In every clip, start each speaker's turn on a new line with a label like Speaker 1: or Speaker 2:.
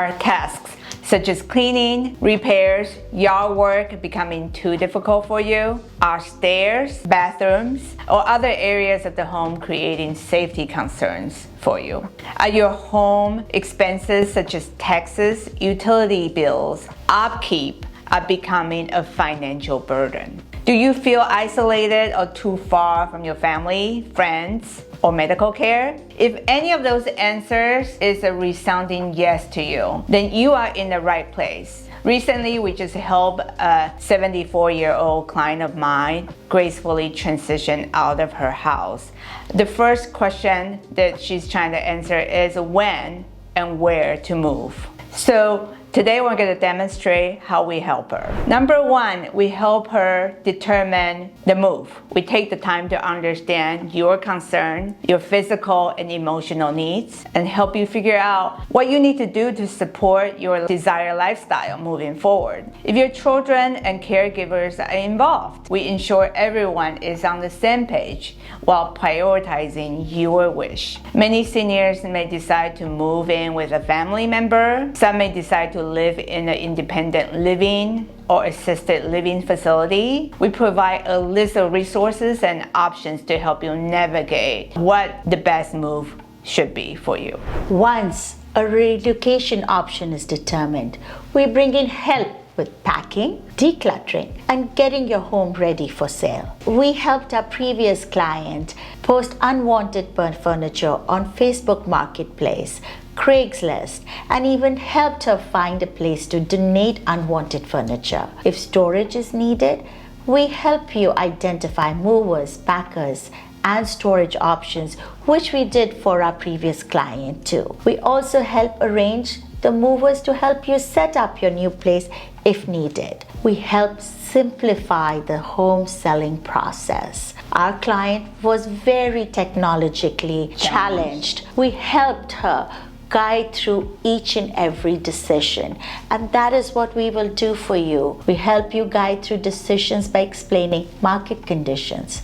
Speaker 1: Are tasks such as cleaning, repairs, yard work becoming too difficult for you? Are stairs, bathrooms, or other areas of the home creating safety concerns for you? Are your home expenses such as taxes, utility bills, upkeep are becoming a financial burden? Do you feel isolated or too far from your family, friends, or medical care? If any of those answers is a resounding yes to you, then you are in the right place. Recently, we just helped a 74-year-old client of mine gracefully transition out of her house. The first question that she's trying to answer is when and where to move. So today we're going to demonstrate how we help her. Number one, we help her determine the move. We take the time to understand your concern, your physical and emotional needs, and help you figure out what you need to do to support your desired lifestyle moving forward. If your children and caregivers are involved, we ensure everyone is on the same page while prioritizing your wish. Many seniors may decide to move in with a family member. Some may decide to live in an independent living or assisted living facility. We provide a list of resources and options to help you navigate what the best move should be for you.
Speaker 2: Once a relocation option is determined, we bring in help with packing, decluttering, and getting your home ready for sale. We helped our previous client post unwanted furniture on Facebook Marketplace, Craigslist, and even helped her find a place to donate unwanted furniture. If storage is needed, we help you identify movers, packers, and storage options, which we did for our previous client too. We also help arrange the movers to help you set up your new place if needed. We help simplify the home selling process. Our client was very technologically challenged. We helped her guide through each and every decision, and that is what we will do for you. We help you guide through decisions by explaining market conditions,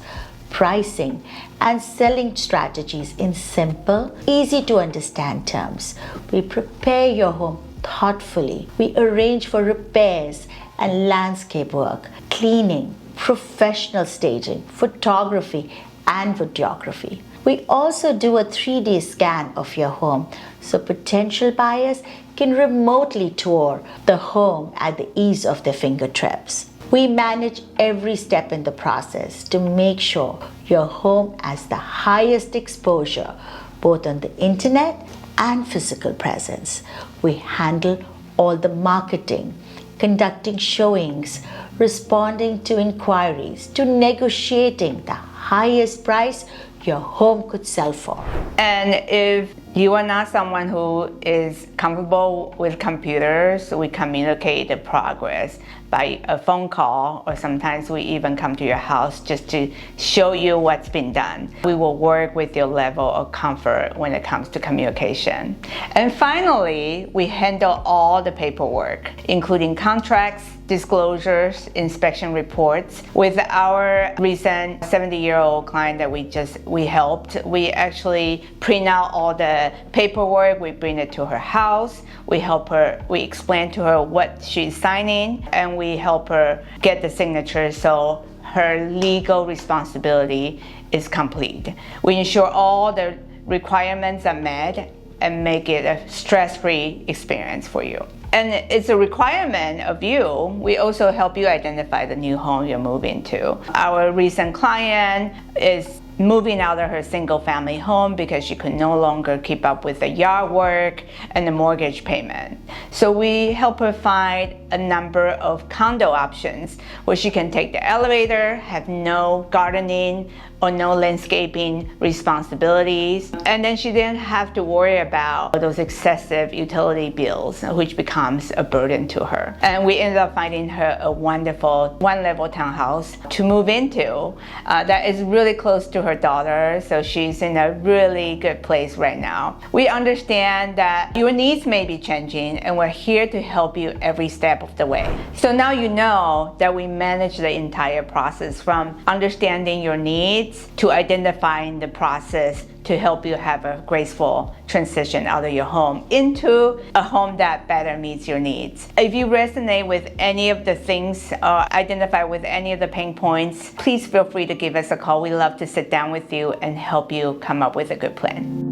Speaker 2: pricing, and selling strategies in simple, easy to understand terms. We prepare your home thoughtfully. We arrange for repairs and landscape work, cleaning, professional staging, photography, and videography. We also do a 3D scan of your home so potential buyers can remotely tour the home at the ease of their fingertips. We manage every step in the process to make sure your home has the highest exposure both on the internet and physical presence. We handle all the marketing, conducting showings, responding to inquiries, to negotiating the highest price your home could sell for.
Speaker 1: And if you are not someone who is comfortable with computers, we communicate the progress by a phone call, or sometimes we even come to your house just to show you what's been done. We will work with your level of comfort when it comes to communication. And finally, we handle all the paperwork, including contracts, disclosures, inspection reports. With our recent 70-year-old client that we helped, we actually print out all the paperwork, we bring it to her house, we help her, we explain to her what she's signing, and we help her get the signature so her legal responsibility is complete. We ensure all the requirements are met and make it a stress-free experience for you. And it's a requirement of you. We also help you identify the new home you're moving to. Our recent client is moving out of her single-family home because she could no longer keep up with the yard work and the mortgage payment. So we help her find a number of condo options where she can take the elevator, have no gardening or no landscaping responsibilities, and then she didn't have to worry about those excessive utility bills, which becomes a burden to her. And we ended up finding her a wonderful one-level townhouse to move into that is really close to her daughter, so she's in a really good place right now. We understand that your needs may be changing, and we're here to help you every step of the way. So now you know that we manage the entire process from understanding your needs to identifying the process to help you have a graceful transition out of your home into a home that better meets your needs. If you resonate with any of the things or identify with any of the pain points, please feel free to give us a call. We love to sit down with you and help you come up with a good plan.